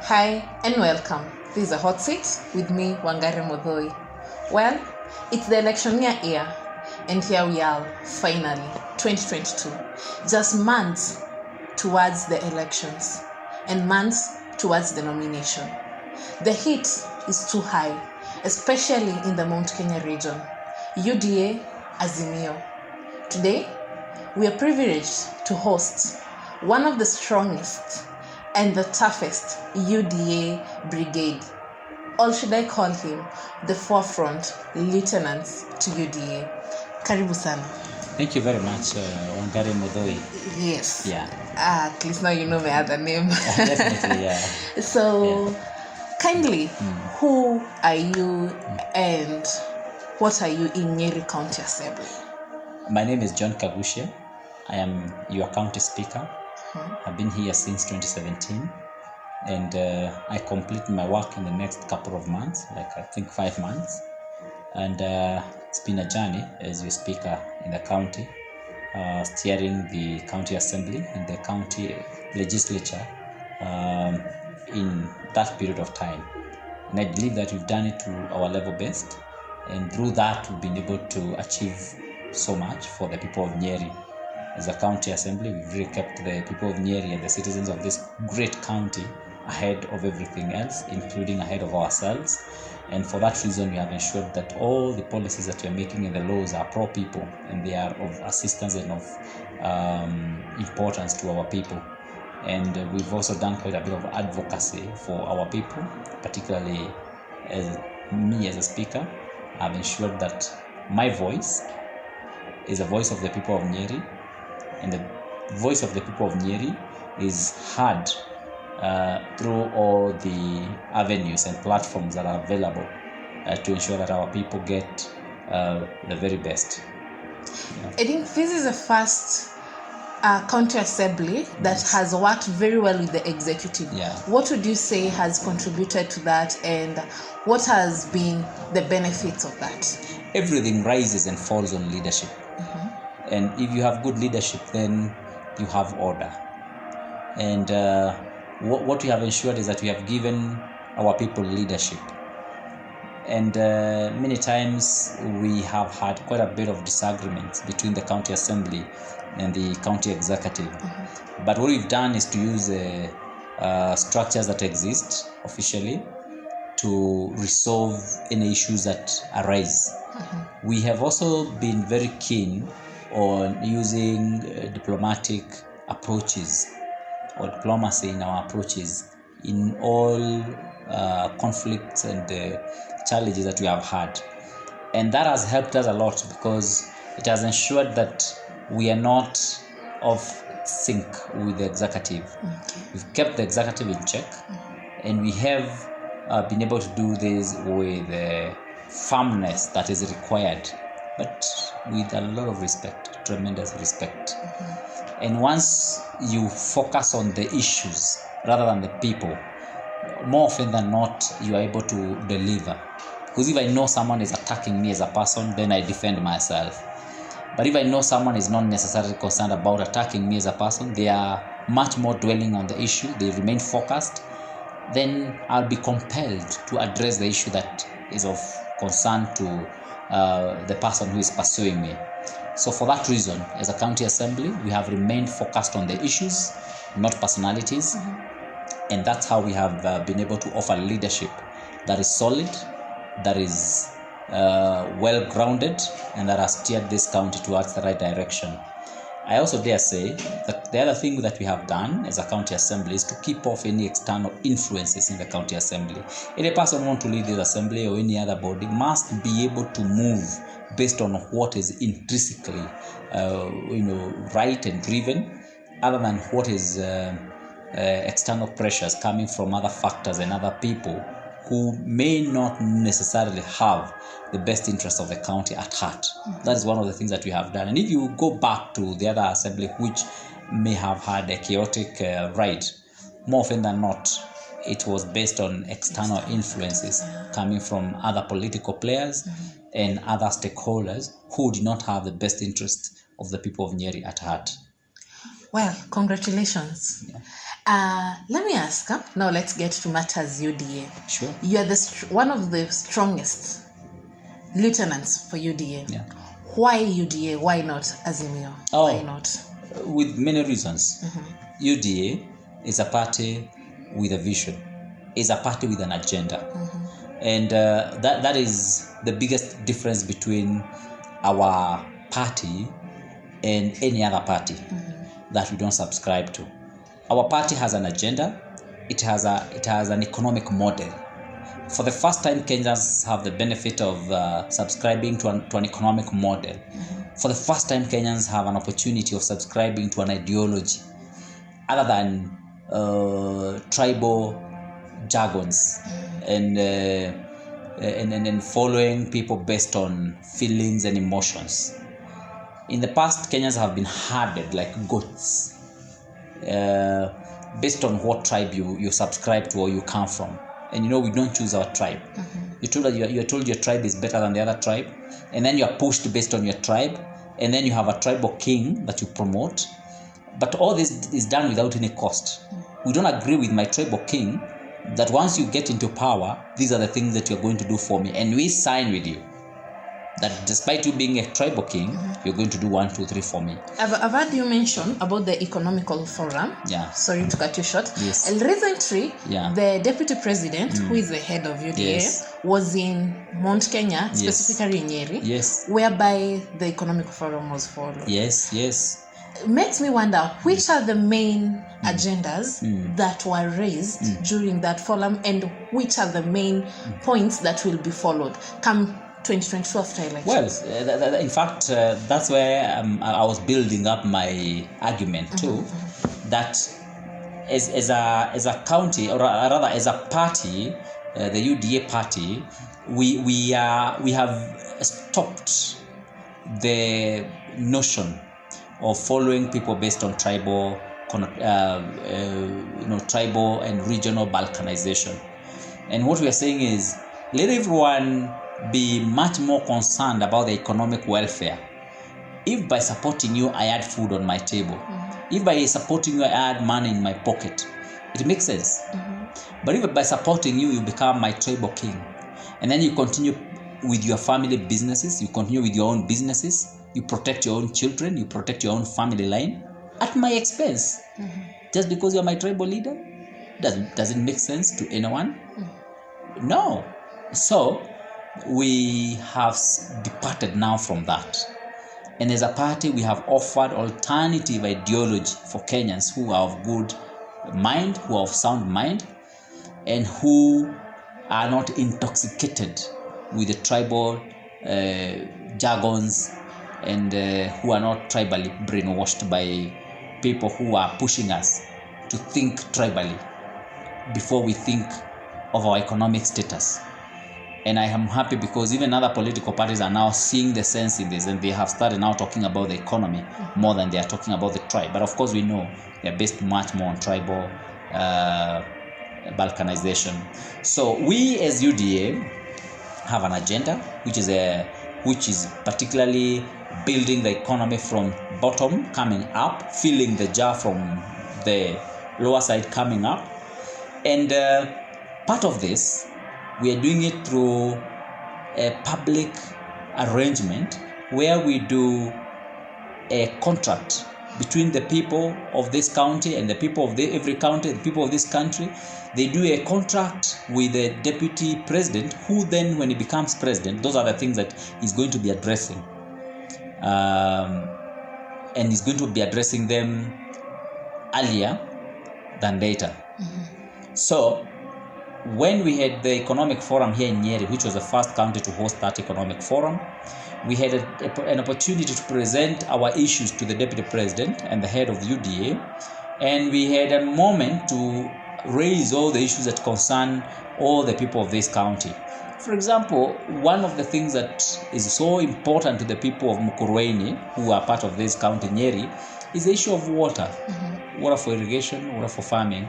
Hi and welcome. This is a hot seat with me, Wangari Modhoi. Well, it's the election year, and here we are, finally, 2022. Just months towards the elections and months towards the nomination. The heat is too high, especially in the Mount Kenya region. UDA, Azimio. Today, we are privileged to host one of the strongest and the toughest UDA brigade. Or should I call him the forefront lieutenants to UDA? Karibu sana. Thank you very much, Wangari Modhoi. Yes. Yeah. At least now you know my other name. Definitely, yeah. So, kindly, who are you and what are you in Nyeri County Assembly? My name is John Kagushe. I am your county speaker. I've been here since 2017, and I complete my work in the next couple of months, like I think 5 months. And it's been a journey as your speaker in the county, steering the county assembly and the county legislature in that period of time. And I believe that we've done it to our level best, and through that we've been able to achieve so much for the people of Nyeri. As a county assembly, we've really kept the people of Nyeri and the citizens of this great county ahead of everything else, including ahead of ourselves. And for that reason, we have ensured that all the policies that we are making in the laws are pro-people, and they are of assistance and of importance to our people. And we've also done quite a bit of advocacy for our people, particularly as me as a speaker. I've ensured that my voice is a voice of the people of Nyeri, and the voice of the people of Nyeri is heard through all the avenues and platforms that are available to ensure that our people get the very best. Yeah. I think this is the first county assembly that has worked very well with the executive. Yeah. What would you say has contributed to that, and what has been the benefits of that? Everything rises and falls on leadership. And if you have good leadership, then you have order. And what we have ensured is that we have given our people leadership. And many times we have had quite a bit of disagreements between the county assembly and the county executive. But what we've done is to use structures that exist officially to resolve any issues that arise. We have also been very keen on using diplomatic approaches or diplomacy in our approaches in all conflicts and challenges that we have had. And that has helped us a lot because it has ensured that we are not off sync with the executive. We've kept the executive in check, and we have been able to do this with the firmness that is required, but with a lot of respect, tremendous respect. And once you focus on the issues rather than the people, more often than not, you are able to deliver. Because if I know someone is attacking me as a person, then I defend myself. But if I know someone is not necessarily concerned about attacking me as a person, they are much more dwelling on the issue, they remain focused, then I'll be compelled to address the issue that is of concern to the person who is pursuing me. So for that reason, as a county assembly, we have remained focused on the issues, not personalities. And that's how we have been able to offer leadership that is solid, that is well-grounded, and that has steered this county towards the right direction. I also dare say that the other thing that we have done as a county assembly is to keep off any external influences in the county assembly. Any person want to lead this assembly or any other body must be able to move based on what is intrinsically right and driven, other than what is external pressures coming from other factors and other people who may not necessarily have the best interests of the county at heart. That is one of the things that we have done. And if you go back to the other assembly, which may have had a chaotic ride, more often than not, it was based on external influences coming from other political players and other stakeholders who did not have the best interest of the people of Nyeri at heart. Well, congratulations. Yeah. Let me ask, now let's get to matters UDA. Sure. You are one of the strongest lieutenants for UDA. Yeah. Why UDA? Why not Azimio? Why not? With many reasons. UDA is a party with a vision, is a party with an agenda. And that is the biggest difference between our party and any other party that we don't subscribe to. Our party has an agenda. It has an economic model. For the first time, Kenyans have the benefit of subscribing to an economic model. For the first time, Kenyans have an opportunity of subscribing to an ideology other than tribal jargons and following people based on feelings and emotions. In the past, Kenyans have been herded like goats based on what tribe you subscribe to or you come from. And we don't choose our tribe. You're told your tribe is better than the other tribe, and then you're pushed based on your tribe, and then you have a tribal king that you promote. But all this is done without any cost. We don't agree with my tribal king that once you get into power, these are the things that you're going to do for me, and we sign with you that despite you being a tribal king, you're going to do 1, 2, 3 for me. I've heard you mention about the economical forum. Yeah. Sorry to cut you short. Yes. And recently, the deputy president, who is the head of UDA, was in Mount Kenya, specifically in Nyeri, whereby the economic forum was followed. Yes. Makes me wonder, which are the main agendas that were raised during that forum, and which are the main points that will be followed come 2022 after elections? Well, in fact, that's where I was building up my argument too, that as a county, or rather as a party, the UDA party, we have stopped the notion of following people based on tribal and regional balkanization. And what we are saying is, let everyone be much more concerned about the economic welfare. If by supporting you, I add food on my table, if by supporting you, I add money in my pocket, it makes sense. But if by supporting you, you become my tribal king, and then you continue with your family businesses, you continue with your own businesses, you protect your own children, you protect your own family line at my expense, just because you're my tribal leader, does it make sense to anyone? No. So we have departed now from that, and as a party we have offered alternative ideology for Kenyans who are of good mind, who are of sound mind, and who are not intoxicated with the tribal jargons, and who are not tribally brainwashed by people who are pushing us to think tribally before we think of our economic status. And I am happy because even other political parties are now seeing the sense in this, and they have started now talking about the economy more than they are talking about the tribe. But of course we know they are based much more on tribal balkanization. So we as UDA have an agenda which is particularly building the economy from bottom coming up, filling the jar from the lower side coming up. And part of this, we are doing it through a public arrangement where we do a contract between the people of this county and the people of every county, the people of this country. They do a contract with the deputy president, who then, when he becomes president, those are the things that he's going to be addressing. And he's going to be addressing them earlier than later. So when we had the economic forum here in Nyeri, which was the first county to host that economic forum, we had an opportunity to present our issues to the deputy president and the head of the UDA, and we had a moment to raise all the issues that concern all the people of this county. For example, one of the things that is so important to the people of Mukurweini, who are part of this county, Nyeri, is the issue of water. Water for irrigation, water for farming.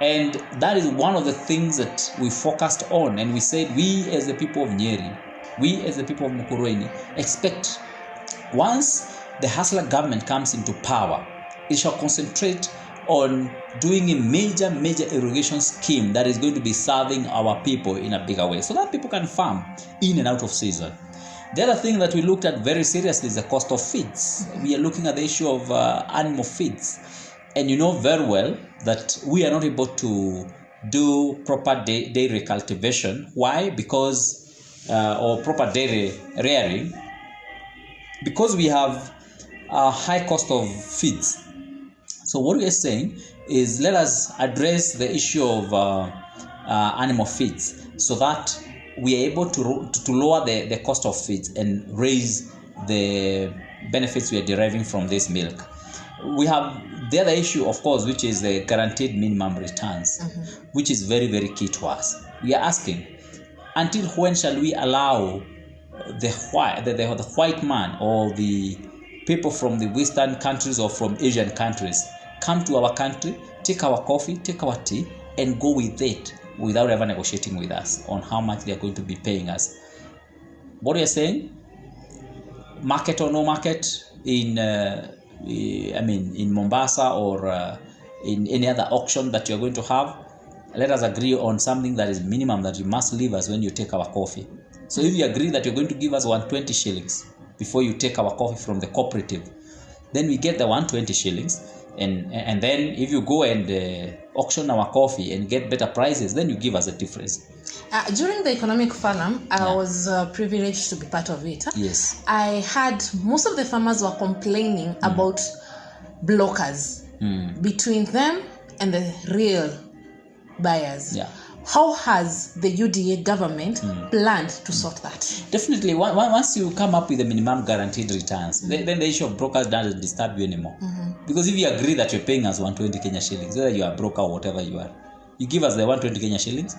And that is one of the things that we focused on, and we said, we as the people of Nyeri, we as the people of Mukurweini expect, once the Hustler government comes into power, it shall concentrate on doing a major irrigation scheme that is going to be serving our people in a bigger way, so that people can farm in and out of season. The other thing that we looked at very seriously is the cost of feeds. We are looking at the issue of animal feeds. And you know very well that we are not able to do proper dairy cultivation. Why? Because, or proper dairy rearing, because we have a high cost of feeds. So what we are saying is, let us address the issue of animal feeds, so that we are able to lower the cost of feeds and raise the benefits we are deriving from this milk. We have the other issue, of course, which is the guaranteed minimum returns, which is very, very key to us. We are asking, until when shall we allow the white man or the people from the Western countries or from Asian countries come to our country, take our coffee, take our tea, and go with it without ever negotiating with us on how much they are going to be paying us? What we are saying, market or no market, in Mombasa or in any other auction that you're going to have, let us agree on something that is minimum that you must leave us when you take our coffee. So if you agree that you're going to give us 120 shillings before you take our coffee from the cooperative, then we get the 120 shillings. And then if you go and auction our coffee and get better prices, then you give us a difference. During the economic forum, I was privileged to be part of it. Yes. I had most of the farmers were complaining about blockers between them and the real buyers. Yeah. How has the UDA government planned to sort that? Definitely, once you come up with the minimum guaranteed returns, then the issue of brokers doesn't disturb you anymore. Because if you agree that you're paying us 120 Kenya shillings, whether you are a broker or whatever you are, you give us the 120 Kenya shillings,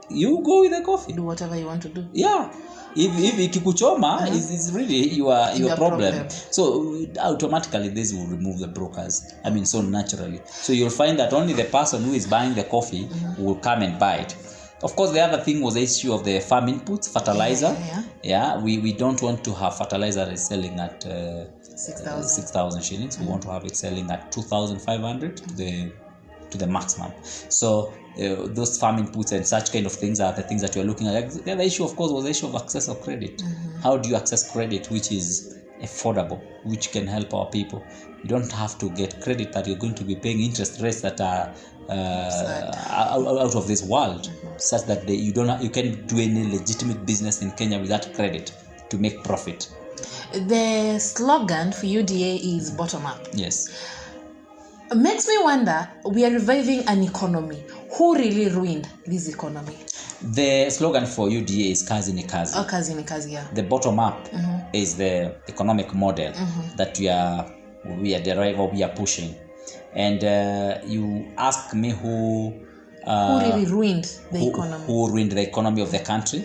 you go with the coffee. Do whatever you want to do. Yeah. If ikikuchoma, is really your problem. So automatically this will remove the brokers. So naturally. So you'll find that only the person who is buying the coffee will come and buy it. Of course, the other thing was the issue of the farm inputs, fertilizer. We don't want to have fertilizer that is selling at 6,000 shillings. We want to have it selling at 2,500 to the maximum. So those farm inputs and such kind of things are the things that you're looking at. The other issue, of course, was the issue of access of credit. How do you access credit which is affordable, which can help our people? You don't have to get credit that you're going to be paying interest rates that are out of this world, such that you can't do any legitimate business in Kenya without credit to make profit. The slogan for UDA is bottom up. Yes. Makes me wonder, we are reviving an economy. Who really ruined this economy? The slogan for UDA is kazi ni kazi. Oh, kazi ni kazi, yeah. The bottom up is the economic model that we are deriving or we are pushing. And you ask me who really ruined the economy? Who ruined the economy of the country?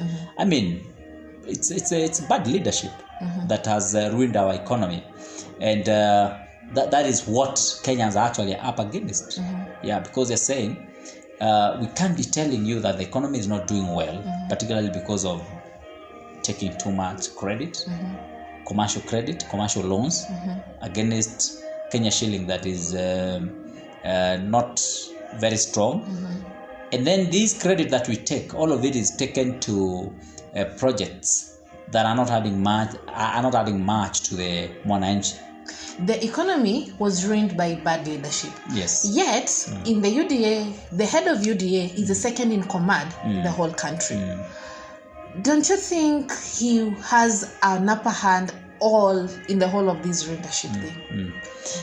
It's bad leadership that has ruined our economy. And that is what Kenyans are actually up against. Because they're saying we can't be telling you that the economy is not doing well, particularly because of taking too much credit, commercial loans against Kenya shilling that is not very strong. And then this credit that we take, all of it is taken to projects that are not adding much to the mwananchi. The economy was ruined by bad leadership. Yes. Yet, in the UDA, the head of UDA is the second in command in the whole country. Don't you think he has an upper hand all in the whole of this leadership thing?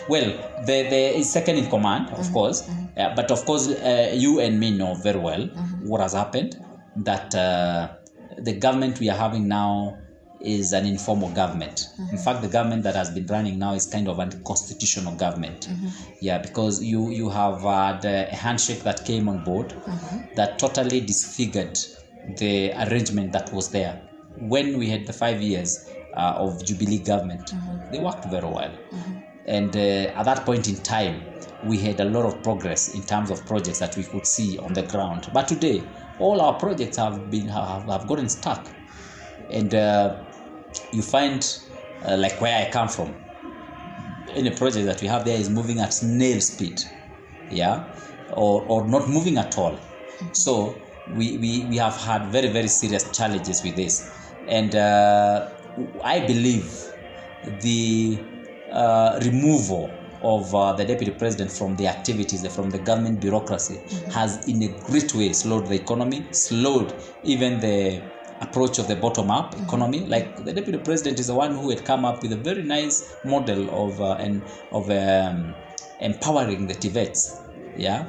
Well, the is second in command, of course. But of course, you and me know very well what has happened. That the government we are having now is an informal government. In fact, the government that has been running now is kind of a constitutional government. Because you have had a handshake that came on board that totally disfigured the arrangement that was there. When we had the 5 years of Jubilee government, they worked very well. And at that point in time, we had a lot of progress in terms of projects that we could see on the ground. But today, all our projects have gotten stuck. And you find, like where I come from, any project that we have there is moving at snail speed, yeah, or not moving at all. So we have had very, very serious challenges with this, and I believe the removal of the deputy president from the activities, from the government bureaucracy, has in a great way slowed the economy, slowed even the approach of the bottom-up economy. Like, the deputy president is the one who had come up with a very nice model of empowering the TVETs, yeah,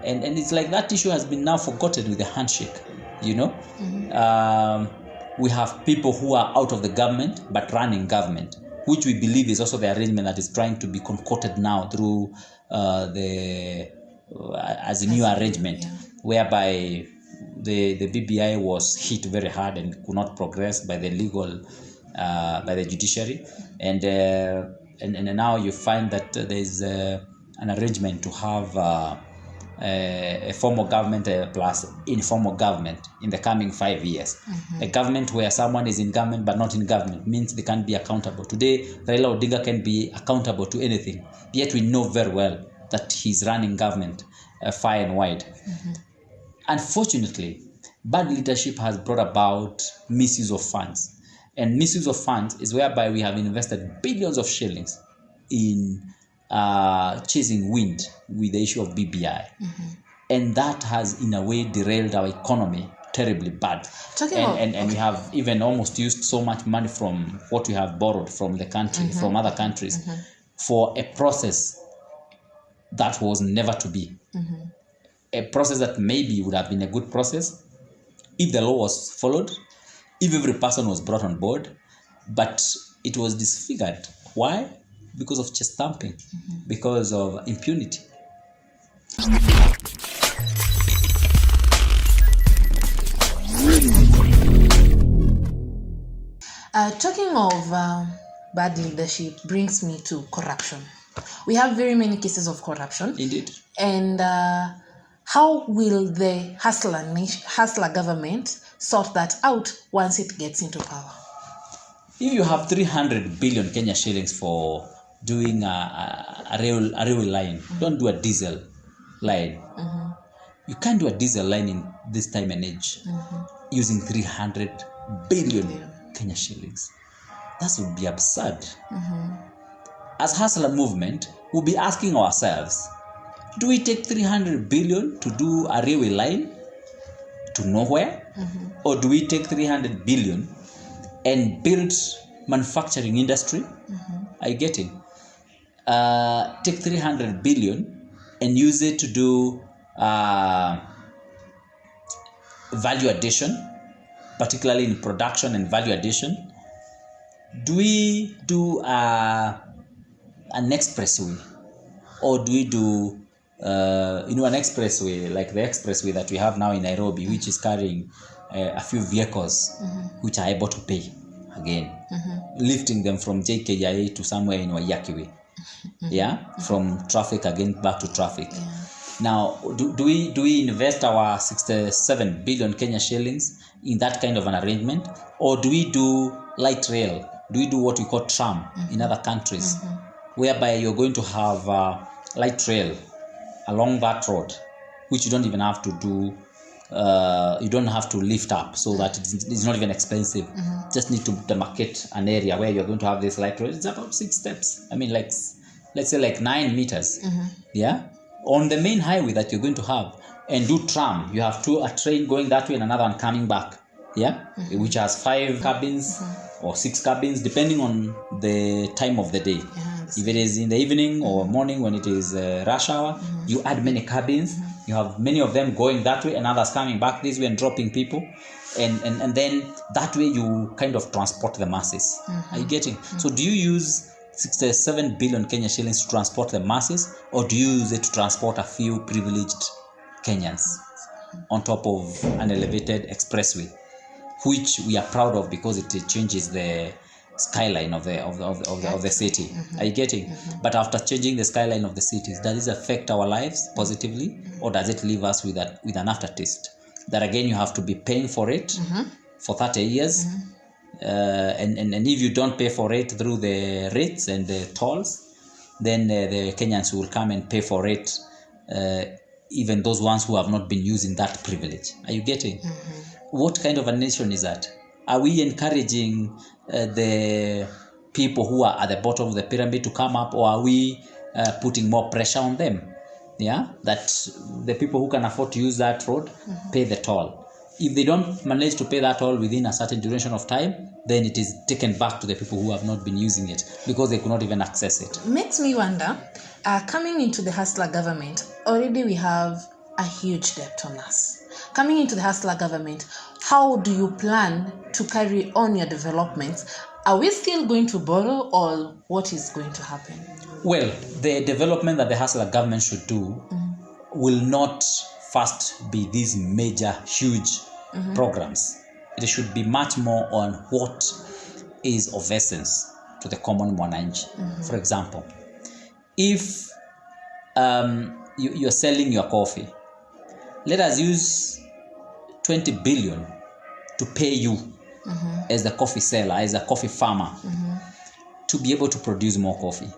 and it's like that issue has been now forgotten with the handshake, you know. We have people who are out of the government but running government, which we believe is also the arrangement that is trying to be concocted now through as a new arrangement, whereby the BBI was hit very hard and could not progress by the legal, by the judiciary, and now you find that there is an arrangement to have a formal government plus informal government in the coming 5 years. A government where someone is in government but not in government means they can't be accountable. Today, Raila Odinga can be accountable to anything, yet we know very well that he's running government far and wide. Unfortunately, bad leadership has brought about misuse of funds. And misuse of funds is whereby we have invested billions of shillings in chasing wind with the issue of BBI. And that has, in a way, derailed our economy terribly bad. And we have even almost used so much money from what we have borrowed from the country, from other countries, for a process that was never to be. A process that maybe would have been a good process if the law was followed, if every person was brought on board, but it was disfigured. Why? Because of chest thumping, because of impunity. Talking of bad leadership brings me to corruption. We have very many cases of corruption. Indeed. And how will the hustler government sort that out once it gets into power? If you have 300 billion Kenya shillings for doing a railway line, don't do a diesel line. You can't do a diesel line in this time and age using 300 billion Kenya shillings. That would be absurd. As hustler movement, we'll be asking ourselves, do we take 300 billion to do a railway line to nowhere? Or do we take 300 billion and build manufacturing industry? Are you getting? Take 300 billion and use it to do value addition, particularly in production and value addition. Do we do an expressway, or do we do an expressway like the expressway that we have now in Nairobi, which is carrying a few vehicles which are able to pay again, lifting them from JKIA to somewhere in Wayakiwe, from traffic again back to traffic. Now, do we invest our 67 billion Kenya shillings in that kind of an arrangement, or do we do light rail? Do we do what we call tram in other countries, whereby you're going to have light rail along that road, which you don't even have to do, you don't have to lift up, so that it's not even expensive. Just need to demarcate an area where you're going to have this light rail. It's about 6 steps. I mean, like, let's say like 9 meters. On the main highway that you're going to have, and do tram. You have a train going that way and another one coming back, which has 5 cabins or 6 cabins, depending on the time of the day. If it is in the evening or morning when it is rush hour, you add many cabins. You have many of them going that way and others coming back this way and dropping people. And then that way you kind of transport the masses. Are you getting? So do you use 67 billion Kenya shillings to transport the masses, or do you use it to transport a few privileged Kenyans on top of an elevated expressway, which we are proud of because it changes the skyline of the city? Are you getting? But after changing the skyline of the cities, does this affect our lives positively, or does it leave us with an aftertaste that again you have to be paying for it for 30 years? And if you don't pay for it through the rates and the tolls, then the Kenyans will come and pay for it, even those ones who have not been using that privilege. Are you getting? What kind of a nation is that? Are we encouraging the people who are at the bottom of the pyramid to come up, or are we putting more pressure on them? Yeah, that the people who can afford to use that road pay the toll. If they don't manage to pay that toll within a certain duration of time, then it is taken back to the people who have not been using it because they could not even access it. Makes me wonder, coming into the Hustler government, already we have a huge debt on us. Coming into the Hustler government, how do you plan to carry on your developments? Are we still going to borrow, or what is going to happen? Well, the development that the Hustler government should do will not first be these major, huge programs. It should be much more on what is of essence to the common mwananchi. For example, if you're selling your coffee, let us use 20 billion to pay you as the coffee seller, as a coffee farmer, to be able to produce more coffee.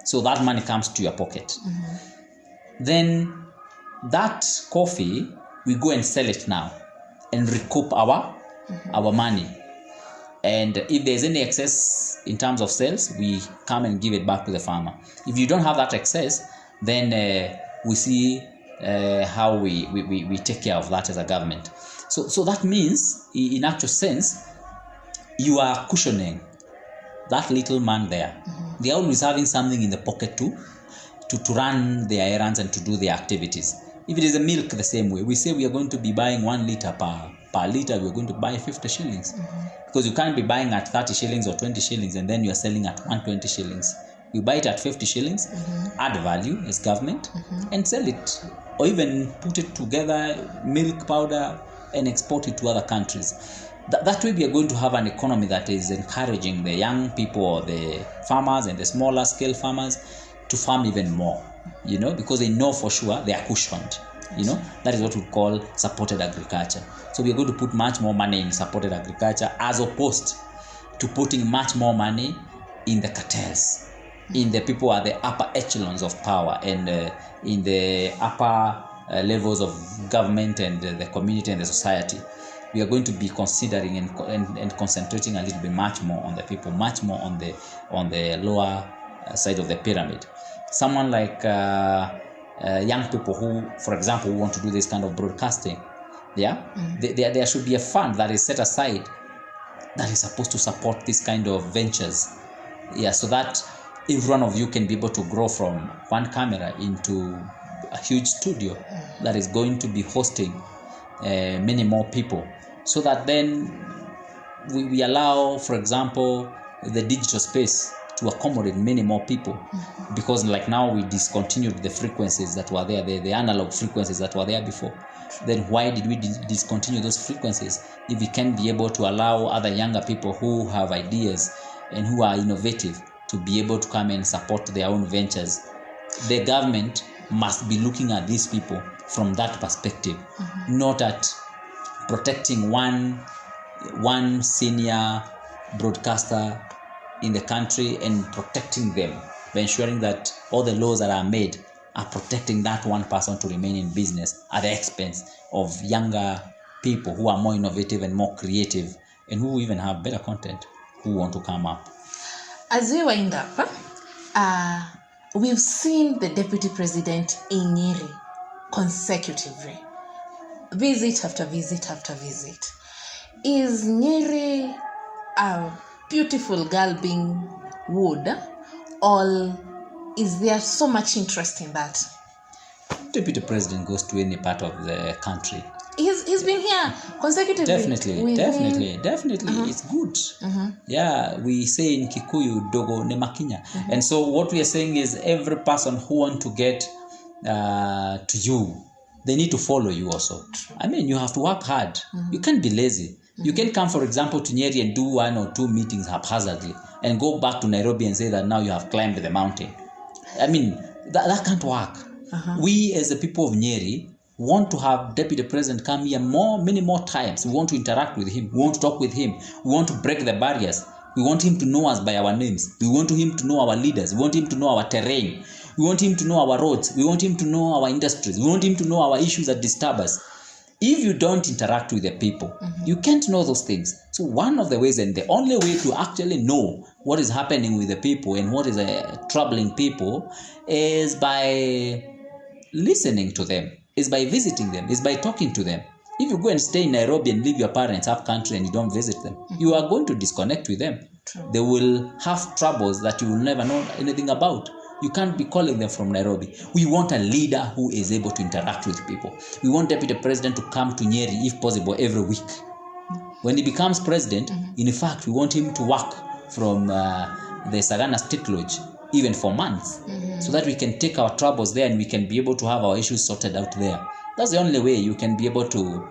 So that money comes to your pocket. Then that coffee, we go and sell it now and recoup our money. And if there's any excess in terms of sales, we come and give it back to the farmer. If you don't have that excess, then we see how we take care of that as a government. So that means, in actual sense, you are cushioning that little man there. They're always having something in the pocket to run their errands and to do their activities. If it is a milk, the same way. We say we are going to be buying 1 liter per liter, we are going to buy 50 shillings. Because you can't be buying at 30 shillings or 20 shillings and then you are selling at 120 shillings. You buy it at 50 shillings, add value as government, and sell it. Or even put it together, milk powder, and export it to other countries. That way we are going to have an economy that is encouraging the young people, or the farmers and the smaller scale farmers, to farm even more, because they know for sure they are cushioned. That is what we call supported agriculture. So we are going to put much more money in supported agriculture, as opposed to putting much more money in the cartels, in the people at the upper echelons of power, and in the upper levels of government and the community and the society. We are going to be considering and concentrating a little bit much more on the people, much more on the lower side of the pyramid. Someone like young people who, for example, who want to do this kind of broadcasting, there should be a fund that is set aside that is supposed to support this kind of ventures, so that every one of you can be able to grow from one camera into a huge studio that is going to be hosting many more people, so that then we allow, for example, the digital space to accommodate many more people. Because like now we discontinued the frequencies that were there, the analog frequencies that were there before. Then why did we discontinue those frequencies if we can be able to allow other younger people who have ideas and who are innovative to be able to come and support their own ventures? The government must be looking at these people from that perspective, not at protecting one senior broadcaster in the country and protecting them by ensuring that all the laws that are made are protecting that one person to remain in business at the expense of younger people who are more innovative and more creative and who even have better content, who want to come up. As we wind up, we've seen the deputy president in Nyeri consecutively, visit after visit after visit. Is Nyeri a beautiful girl being wooed, or is there so much interest in that? Deputy president goes to any part of the country. He's been here consecutively. Definitely. It's good. Yeah, we say in Kikuyu, dogo ne makinya. And so what we are saying is, every person who wants to get to you, they need to follow you also. I mean, you have to work hard. You can't be lazy. You can come, for example, to Nyeri and do 1 or 2 meetings haphazardly and go back to Nairobi and say that now you have climbed the mountain. I mean, that can't work. We, as the people of Nyeri, want to have Deputy President come here many more times. We want to interact with him. We want to talk with him. We want to break the barriers. We want him to know us by our names. We want him to know our leaders. We want him to know our terrain. We want him to know our roads. We want him to know our industries. We want him to know our issues that disturb us. If you don't interact with the people, you can't know those things. So one of the ways, and the only way to actually know what is happening with the people and what is troubling people, is by listening to them, is by visiting them, is by talking to them. If you go and stay in Nairobi and leave your parents up country and you don't visit them, you are going to disconnect with them. True. They will have troubles that you will never know anything about. You can't be calling them from Nairobi. We want a leader who is able to interact with people. We want Deputy President to come to Nyeri, if possible, every week. When he becomes president, in fact, we want him to work from the Sagana State Lodge, even for months, so that we can take our troubles there and we can be able to have our issues sorted out there. That's the only way you can be able to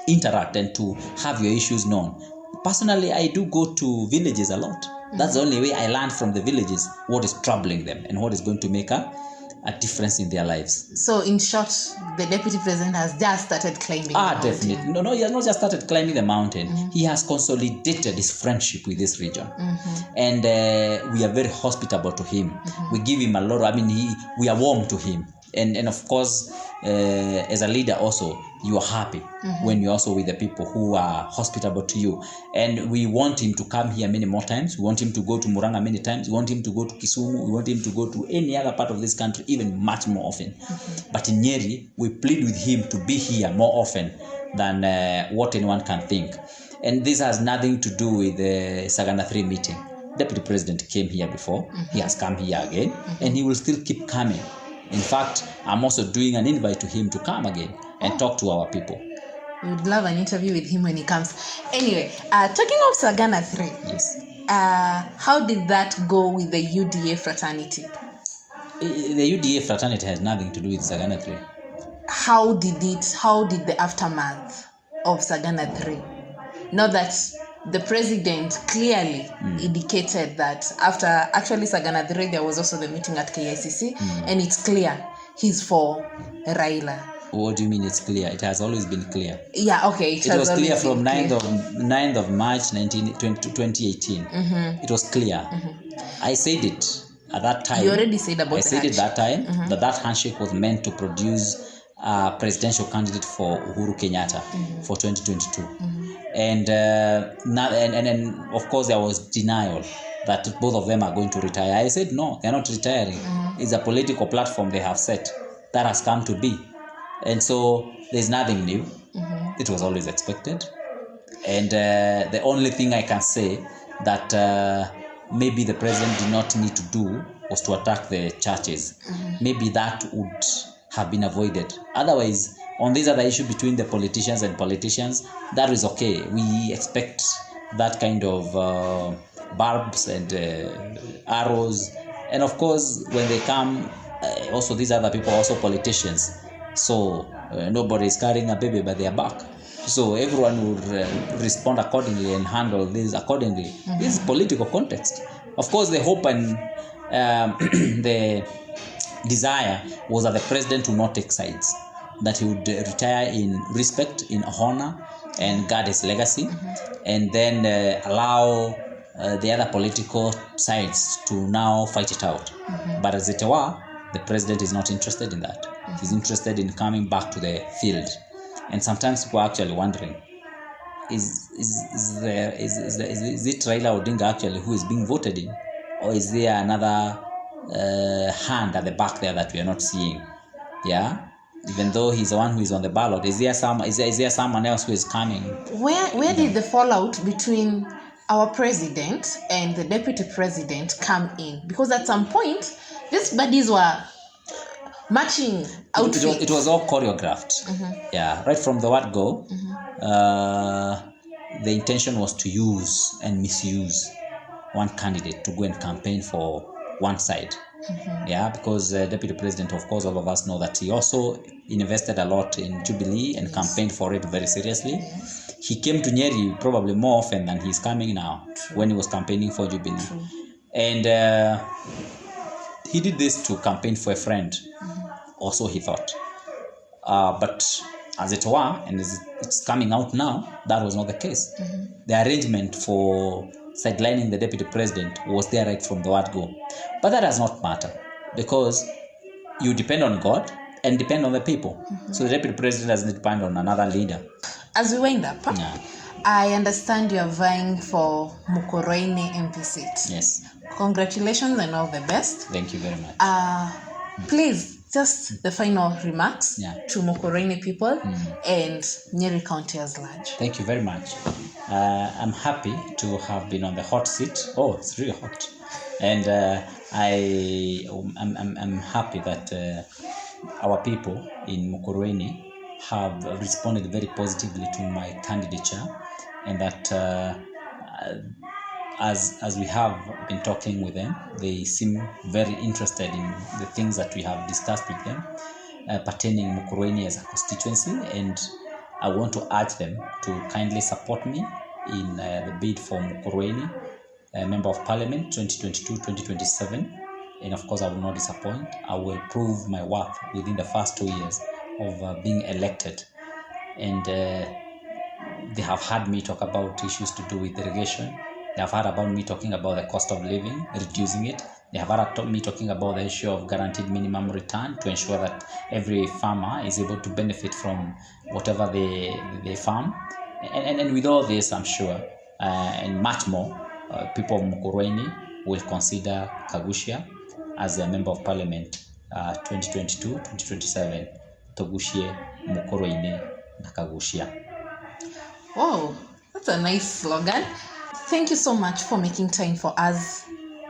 interact and to have your issues known. Personally, I do go to villages a lot. That's the only way I learn from the villages what is troubling them and what is going to make a difference in their lives. So, in short, the Deputy President has just started climbing the mountain. Definitely. No, he has not just started climbing the mountain. He has consolidated his friendship with this region. And we are very hospitable to him. We give him a lot. We are warm to him. And of course, as a leader also, you are happy when you're also with the people who are hospitable to you. And we want him to come here many more times. We want him to go to Murang'a many times. We want him to go to Kisumu. We want him to go to any other part of this country, even much more often. But in Nyeri, we plead with him to be here more often than what anyone can think. And this has nothing to do with the Sagana 3 meeting. Deputy President came here before. He has come here again. And he will still keep coming. In fact, I'm also doing an invite to him to come again and talk to our people. We would love an interview with him when he comes. Anyway, talking of Sagana 3. Yes. How did that go with the UDA fraternity? The UDA fraternity has nothing to do with Sagana 3. How did the aftermath of Sagana 3? Now that the president clearly indicated that after actually Sagana 3, there was also the meeting at KICC, and it's clear he's for Raila. What do you mean it's clear? It has always been clear. Yeah, okay. It was clear from 9th of March 2018. It was clear. I said it at that time. You already said about I said it that time, that handshake was meant to produce a presidential candidate for Uhuru Kenyatta for 2022. And of course there was denial that both of them are going to retire. I said no, they're not retiring. It's a political platform they have set that has come to be. And so there's nothing new. It was always expected. And the only thing I can say that maybe the president did not need to do was to attack the churches. Maybe that would have been avoided. Otherwise, on this other issue between the politicians and politicians, that is okay. We expect that kind of barbs and arrows. And of course, when they come, also these other people are also politicians. So nobody is carrying a baby by their back. So everyone would respond accordingly and handle this accordingly. This is political context. Of course, the hope and the desire was that the president would not take sides, that he would retire in respect, in honor, and guard his legacy, and then allow the other political sides to now fight it out. But as it were, the president is not interested in that. He's interested in coming back to the field. And sometimes people are actually wondering, is it Raila Odinga actually who is being voted in, or is there another hand at the back there that we are not seeing? Yeah, even though he's the one who is on the ballot, is there someone else who is coming? Where did the fallout between our president and the deputy president come in? Because at some point, these buddies were matching outfits. It was all choreographed. Yeah, right from the word go. The intention was to use and misuse one candidate to go and campaign for one side. Yeah, because Deputy President, of course, all of us know that he also invested a lot in Jubilee and campaigned for it very seriously. He came to Nyeri probably more often than he's coming now. When he was campaigning for Jubilee. And he did this to campaign for a friend. Also, he thought. But as it were, and it's coming out now, that was not the case. The arrangement for sidelining the deputy president was there right from the word go. But that does not matter, because you depend on God and depend on the people. So the deputy president doesn't depend on another leader. As we wind up, I understand you are vying for Mukurweini MP seat. Yes. Congratulations and all the best. Thank you very much. Please, just the final remarks to Mukurweini people and Nyeri County as large. Thank you very much. I'm happy to have been on the hot seat. Oh, it's really hot. And I'm happy that our people in Mukurweini have responded very positively to my candidature, and that as we have been talking with them, they seem very interested in the things that we have discussed with them pertaining Mukurweini as a constituency, and I want to urge them to kindly support me in the bid for Mukurweini Member of Parliament 2022-2027, and of course I will not disappoint. I will prove my worth within the first 2 years of being elected, and they have heard me talk about issues to do with irrigation. They have heard about me talking about the cost of living, reducing it. They have heard me talking about the issue of guaranteed minimum return to ensure that every farmer is able to benefit from whatever they farm. And with all this, I'm sure, and much more, people of Mukurweini will consider Kagushia as a Member of Parliament 2022-2027. Togushie Mukurweini na Kagushia. Wow, that's a nice slogan. Thank you so much for making time for us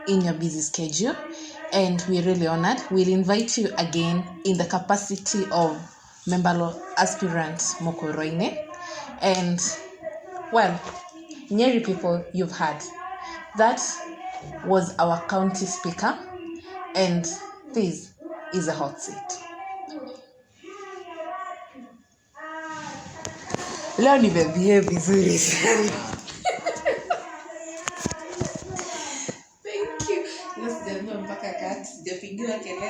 in your busy schedule, and we're really honored. We'll invite you again in the capacity of member aspirant Mukurweini. And well, Nyeri people, you've heard. That was our county speaker, and this is a hot seat. Leo nimebehave vizuri sana. Thank you. Leo sijaambiwa mpaka kati, sijapigiwa kelele.